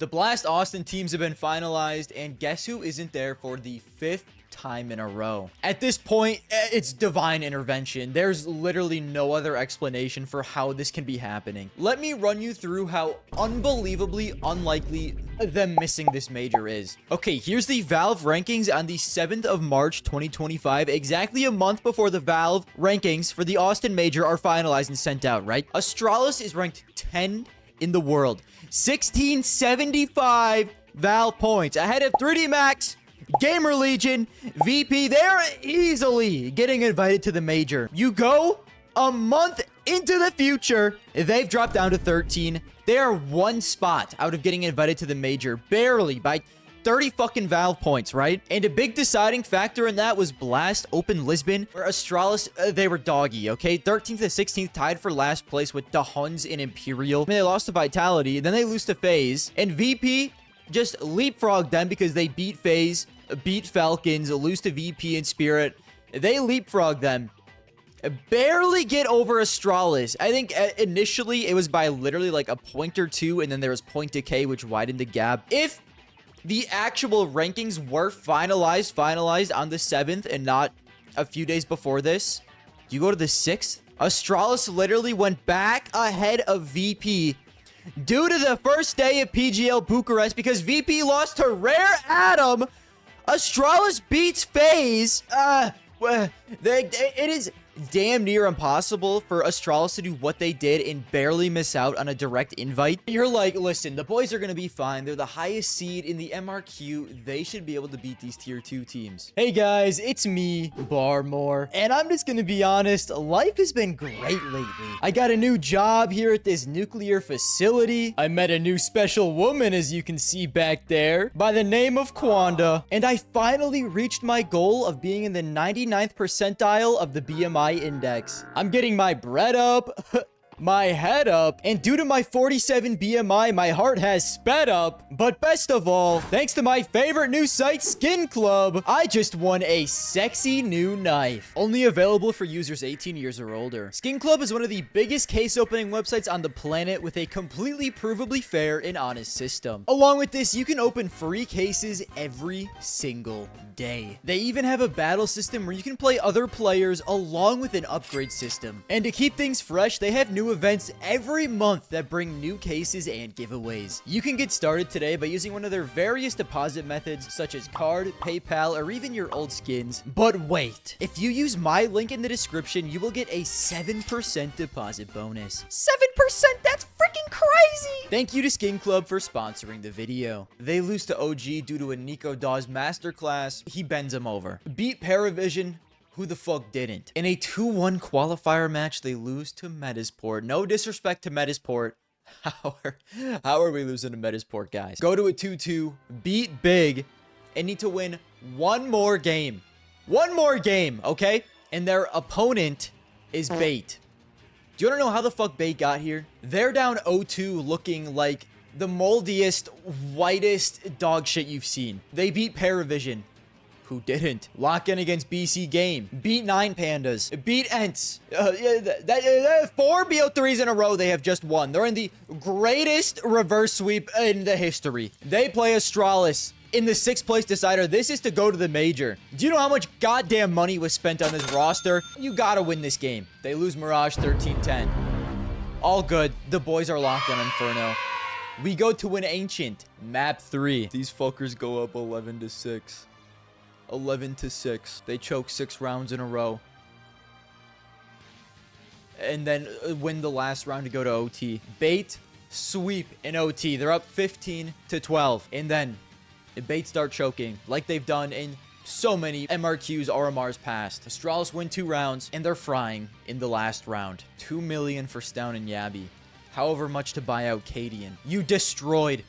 The Blast Austin teams have been finalized, and guess who isn't there for the 5th time in a row? At this point, it's divine intervention. There's literally no other explanation for how this can be happening. Let me run you through how unbelievably unlikely them missing this major is. Okay, here's the Valve rankings on the 7th of March 2025, exactly a month before the Valve rankings for the Austin major are finalized and sent out, right? Astralis is ranked 10 in the world, 1675 Valve points, ahead of 3D Max, Gamer Legion, VP. They're easily getting invited to the major. You go a month into the future, they've dropped down to 13. They are one spot out of getting invited to the major, barely, by 30 fucking Valve points, right? And a big deciding factor in that was Blast Open Lisbon, where Astralis, they were doggy, okay? 13th to 16th tied for last place with the Huns and Imperial. I mean, they lost to Vitality, then they lose to FaZe, and VP just leapfrogged them because they beat FaZe, beat Falcons, lose to VP and Spirit. They leapfrogged them. Barely get over Astralis. I think initially it was by literally like a point or two, and then there was point decay, which widened the gap. If the actual rankings were finalized on the 7th and not a few days before this, you go to the 6th, Astralis literally went back ahead of VP due to the first day of PGL Bucharest because VP lost to Rare Adam. Astralis beats FaZe. It is damn near impossible for Astralis to do what they did and barely miss out on a direct invite. You're like, listen, the boys are going to be fine. They're the highest seed in the MRQ. They should be able to beat these tier 2 teams. Hey guys, it's me, Garmour, and I'm just going to be honest, life has been great lately. I got a new job here at this nuclear facility. I met a new special woman, as you can see back there, by the name of Kwanda, and I finally reached my goal of being in the 99th percentile of the BMI index. I'm getting my bread up, my head up, and due to my 47 BMI, my heart has sped up. But best of all, thanks to my favorite new site, Skin.Club, I just won a sexy new knife. Only available for users 18 years or older. Skin.Club is one of the biggest case opening websites on the planet with a completely provably fair and honest system. Along with this, you can open free cases every single day. They even have a battle system where you can play other players along with an upgrade system. And to keep things fresh, they have new events every month that bring new cases and giveaways. You can get started today by using one of their various deposit methods such as card, PayPal, or even your old skins. But wait, if you use my link in the description, you will get a 7% deposit bonus. 7%? That's freaking crazy! Thank you to Skin.Club for sponsoring the video. They lose to OG due to a Nico Dawes masterclass. He bends him over. Beat Paravision. Who the fuck didn't? In a 2-1 qualifier match, they lose to Metasport. No disrespect to Metasport. How are we losing to Metasport, guys? Go to a 2-2, beat big, and need to win one more game. One more game, okay? And their opponent is Bait. Do you want to know how the fuck Bait got here? They're down 0-2 looking like the moldiest, whitest dog shit you've seen. They beat Paravision. Who didn't? Lock in against BC Game. Beat 9 Pandas. Beat Ents. 4 BO3s in a row they have just won. They're in the greatest reverse sweep in the history. They play Astralis in the 6th place decider. This is to go to the major. Do you know how much goddamn money was spent on this roster? You gotta win this game. They lose Mirage 13-10. All good. The boys are locked on Inferno. We go to an Ancient. Map 3. These fuckers go up 11-6. 11-6. They choke 6 rounds in a row. And then win the last round to go to OT. Bait, sweep in OT. They're up 15-12. And then Bait start choking like they've done in so many MRQs, RMRs past. Astralis win 2 rounds and they're frying in the last round. 2 million for Stown and Yabby. However much to buy out Cadian. You destroyed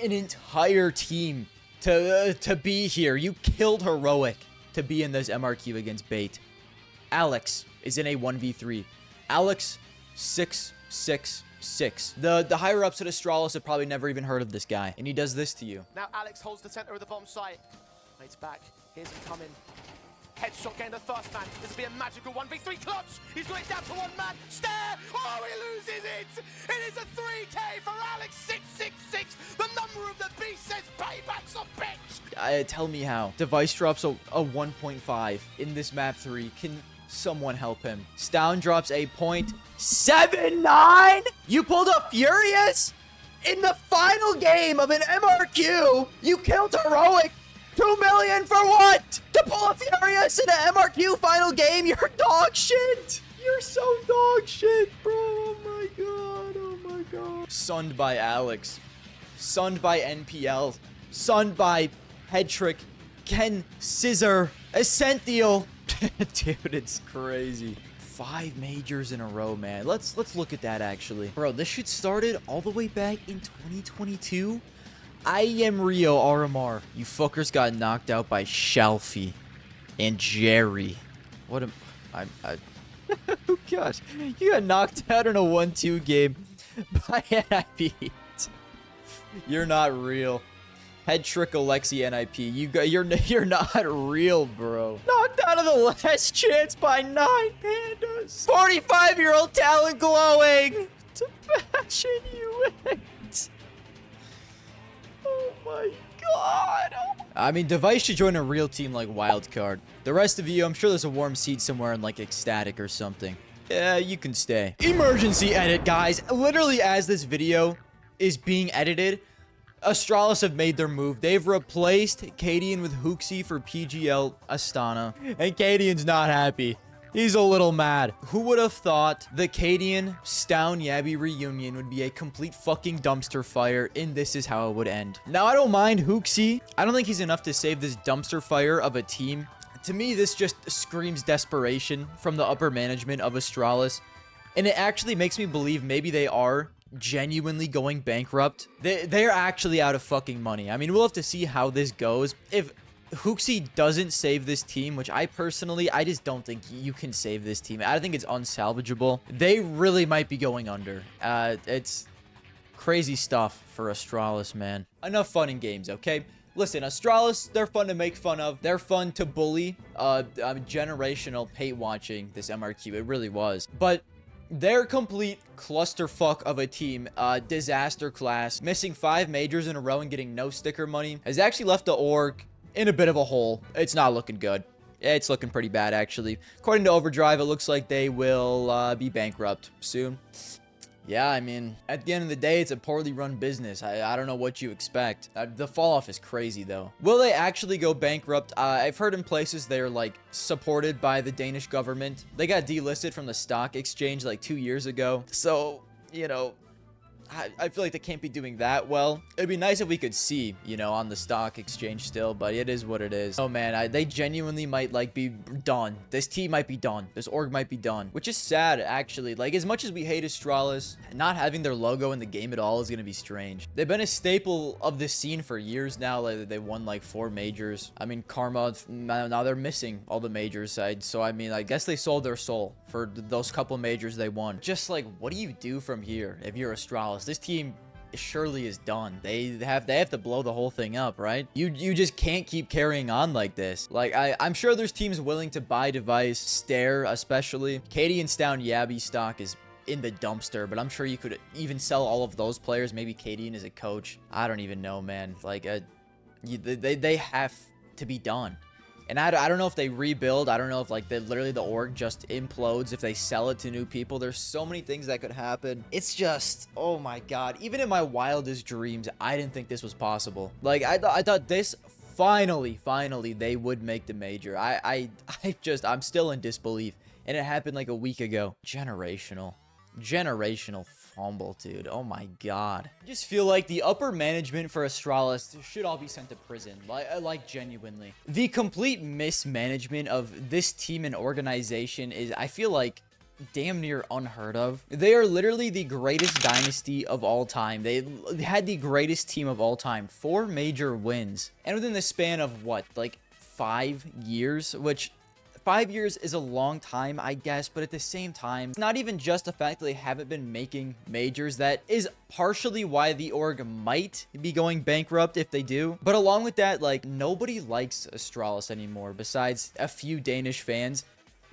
an entire team to be here. You killed heroic to be in this MRQ against Bait. Alex is in a 1v3. Alex 666. The higher ups at Astralis have probably never even heard of this guy, and he does this to you. Now Alex holds the center of the bomb site. It's back. Here's him coming. Headshot getting the first man. This will be a magical 1v3 clutch. He's got it down to one man. Stare. Oh, he loses it. It is a 3K for Alex 666. The number of the beast says payback's a bitch. Tell me how. Device drops a 1.5 in this map 3. Can someone help him? Stown drops a 0.79. You pulled a Furious in the final game of an MRQ. You killed Heroic. 2 million for what? To pull a Furious in an MRQ final game? You're dog shit. You're so dog shit, bro. Oh my god. Oh my god. Sunned by Alex. Sunned by NPL. Sunned by Headtrick. Ken Scissor. Essential. Dude, it's crazy. 5 majors in a row, man. Let's look at that, actually. Bro, this shit started all the way back in 2022. I am Rio RMR. You fuckers got knocked out by Shelfie and Jerry. What am I oh gosh. You got knocked out in a 1-2 game by NIP. You're not real. Head trick Alexi NIP. You're not real, bro. Knocked out of the last chance by 9 pandas. 45-year-old talent glowing to Passion UX. Oh my god. I mean, Device should join a real team like Wildcard. The rest of you, I'm sure there's a warm seat somewhere in like Ecstatic or something. Yeah, you can stay. Emergency edit, guys. Literally, as this video is being edited, Astralis have made their move. They've replaced Cadian with Hooksy for PGL Astana. And Cadian's not happy. He's a little mad. Who would have thought the Cadian Stown Yabby reunion would be a complete fucking dumpster fire, and this is how it would end. Now, I don't mind Hooksy. I don't think he's enough to save this dumpster fire of a team. To me, this just screams desperation from the upper management of Astralis. And it actually makes me believe maybe they are genuinely going bankrupt. They're actually out of fucking money. I mean, we'll have to see how this goes. If Hooksy doesn't save this team, which I just don't think you can save this team. I think it's unsalvageable. They really might be going under. It's crazy stuff for Astralis, man. Enough fun in games, okay? Listen, Astralis, they're fun to make fun of. They're fun to bully. Generational hate watching this MRQ. It really was. But they're complete clusterfuck of a team. Disaster class. Missing 5 majors in a row and getting no sticker money has actually left the org in a bit of a hole. It's not looking good. It's looking pretty bad, actually. According to Overdrive, it looks like they will be bankrupt soon. Yeah, I mean, at the end of the day, it's a poorly run business. I don't know what you expect. The fall off is crazy, though. Will they actually go bankrupt? I've heard in places they're, like, supported by the Danish government. They got delisted from the stock exchange, like, 2 years ago. So, you know, I feel like they can't be doing that well. It'd be nice if we could see, you know, on the stock exchange still, but it is what it is. Oh man, they genuinely might like be done. This team might be done. This org might be done, which is sad actually. Like, as much as we hate Astralis, not having their logo in the game at all is gonna be strange. They've been a staple of this scene for years now. Like, they won like 4 majors. I mean, Karma, now they're missing all the majors side. So I mean, I guess they sold their soul for those couple majors they won. Just like, what do you do from here if you're Astralis? This team surely is done. They have to blow the whole thing up, right? You just can't keep carrying on like this. Like, I'm sure there's teams willing to buy Device, Stare especially. Katie and Stown Yabby stock is in the dumpster, but I'm sure you could even sell all of those players. Maybe Cadian as a coach. I don't even know, man. Like, they have to be done. And I don't know if they rebuild. I don't know if, like, literally the org just implodes if they sell it to new people. There's so many things that could happen. It's just, oh my god. Even in my wildest dreams, I didn't think this was possible. Like, I thought this finally they would make the major. I'm still in disbelief. And it happened like a week ago. Generational fumble, dude. Oh my god. I just feel like the upper management for Astralis should all be sent to prison. Like genuinely. The complete mismanagement of this team and organization is, I feel like, damn near unheard of. They are literally the greatest dynasty of all time. They had the greatest team of all time. 4 major wins. And within the span of what, like 5 years, which 5 years is a long time, I guess, but at the same time, it's not even just the fact that they haven't been making majors. That is partially why the org might be going bankrupt if they do. But along with that, like, nobody likes Astralis anymore besides a few Danish fans.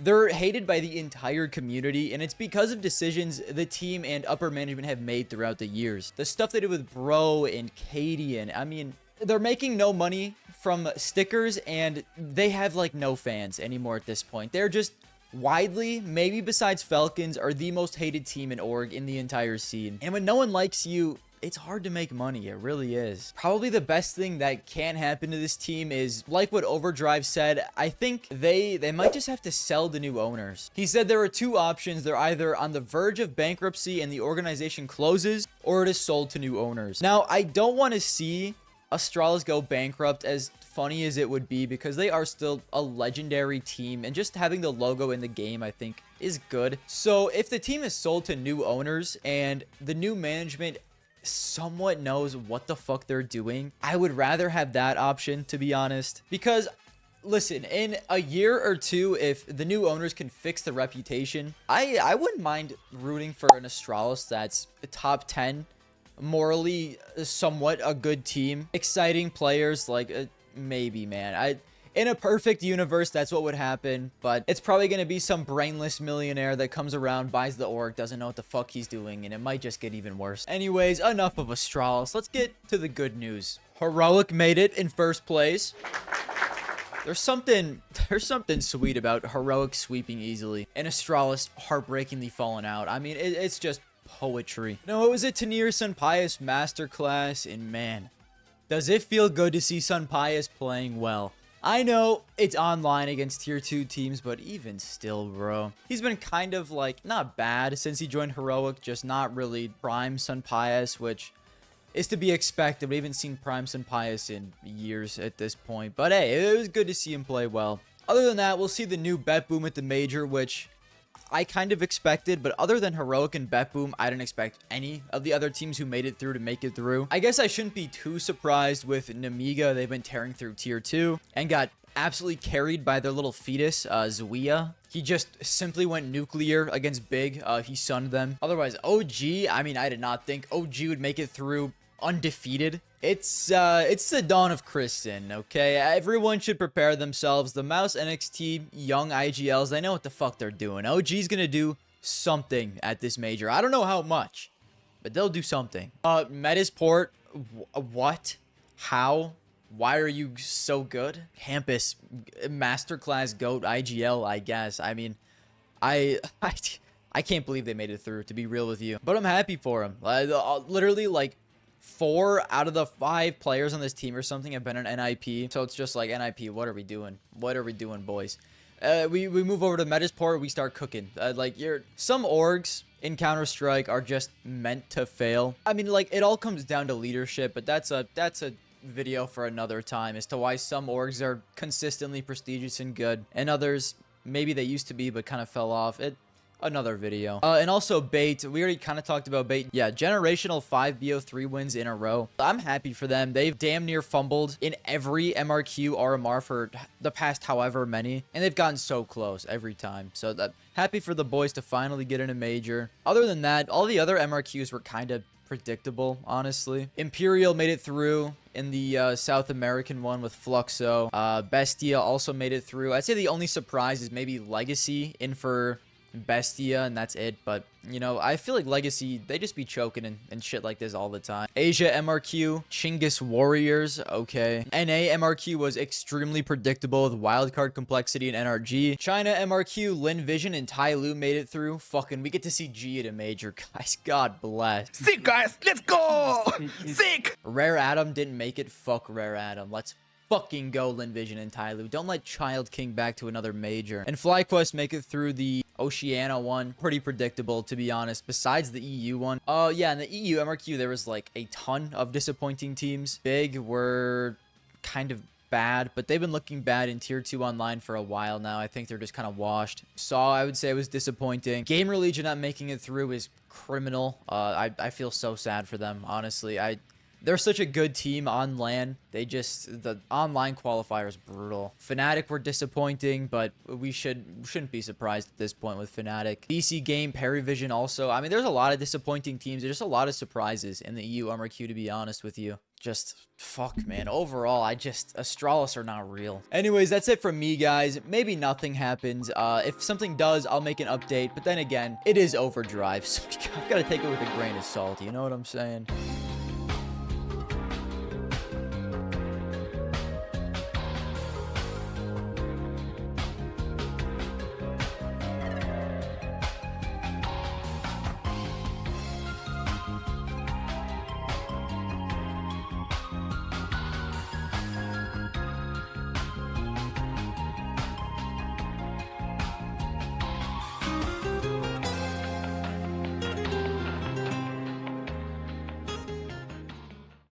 They're hated by the entire community, and it's because of decisions the team and upper management have made throughout the years. The stuff they did with Bro and Katie, and I mean, they're making no money from stickers, and they have like no fans anymore at this point. They're just widely, maybe besides Falcons, are the most hated team in org in the entire scene. And when no one likes you, it's hard to make money. It really is. Probably the best thing that can happen to this team is, like what Overdrive said, I think they might just have to sell the new owners. He said there are two options. They're either on the verge of bankruptcy and the organization closes, or it is sold to new owners. Now, I don't want to see Astralis go bankrupt, as funny as it would be, because they are still a legendary team, and just having the logo in the game, I think, is good. So if the team is sold to new owners and the new management somewhat knows what the fuck they're doing, I would rather have that option, to be honest. Because listen, in a year or two, if the new owners can fix the reputation, I wouldn't mind rooting for an Astralis that's top 10, morally somewhat a good team, exciting players. Like maybe, man, in a perfect universe, that's what would happen, but it's probably going to be some brainless millionaire that comes around, buys the org, doesn't know what the fuck he's doing, and it might just get even worse. Anyways, enough of Astralis. Let's get to the good news. Heroic made it in first place. There's something sweet about Heroic sweeping easily, and Astralis heartbreakingly falling out. I mean, it's just poetry. No, it was a Tanir Sunpius masterclass, and man, does it feel good to see Sunpius playing well. I know it's online against tier 2 teams, but even still, bro. He's been kind of like, not bad since he joined Heroic, just not really prime Sunpius, which is to be expected. We haven't seen prime Sunpius in years at this point. But hey, it was good to see him play well. Other than that, we'll see the new Bet Boom at the Major, which I kind of expected, but other than Heroic and Bet Boom, I didn't expect any of the other teams who made it through to make it through. I guess I shouldn't be too surprised with Namiga. They've been tearing through tier 2 and got absolutely carried by their little fetus, Zwia. He just simply went nuclear against Big. He sunned them. Otherwise, OG, I mean, I did not think OG would make it through undefeated. It's the dawn of Kristen, okay? Everyone should prepare themselves. The Mouse NXT young IGLs, they know what the fuck they're doing. OG's gonna do something at this major. I don't know how much, but they'll do something. Metasport, what? How? Why are you so good? Campus, Masterclass GOAT IGL, I guess. I mean, I can't believe they made it through, to be real with you. But I'm happy for them. Literally, like, 4 out of the 5 players on this team or something have been an NIP. So it's just like, NIP, what are we doing? What are we doing, boys? We move over to Metasport, we start cooking. Some orgs in Counter-Strike are just meant to fail. I mean, like, it all comes down to leadership, but that's a video for another time as to why some orgs are consistently prestigious and good, and others, maybe they used to be but kind of fell off. Another video. And also Bait, we already kind of talked about Bait. Yeah, generational 5 BO3 wins in a row. I'm happy for them. They've damn near fumbled in every MRQ RMR for the past however many, and they've gotten so close every time. So happy for the boys to finally get in a major. Other than that, all the other MRQs were kind of predictable, honestly. Imperial made it through in the South American one with Fluxo. Bestia also made it through. I'd say the only surprise is maybe Legacy in for Bestia, and that's it. But you know, I feel like Legacy, they just be choking and shit like this all the time. Asia MRQ, Chinggis Warriors, okay. NA MRQ was extremely predictable with wildcard complexity and NRG. China MRQ, Lin Vision and Tai Lu made it through. Fucking, we get to see G at a major, guys. God bless. Sick, guys, let's go. Sick. Rare Adam didn't make it. Fuck Rare Adam. Let's fucking go, Lin Vision and Tai Lu. Don't let Child King back to another major. And FlyQuest make it through the Oceania one. Pretty predictable, to be honest, besides the EU one. Yeah, in the EU MRQ, there was like a ton of disappointing teams. Big were kind of bad, but they've been looking bad in tier 2 online for a while now. I think they're just kind of washed. Saw, I would say, was disappointing. Gamer Legion not making it through is criminal. I feel so sad for them, honestly. They're such a good team on LAN. The online qualifier is brutal. Fnatic were disappointing, but we shouldn't be surprised at this point with Fnatic. BC Game, Perivision also. I mean, there's a lot of disappointing teams. There's just a lot of surprises in the EU MRQ, to be honest with you. Just fuck, man. Overall, Astralis are not real. Anyways, that's it from me, guys. Maybe nothing happens. If something does, I'll make an update. But then again, it is Overdrive, so I've got to take it with a grain of salt. You know what I'm saying?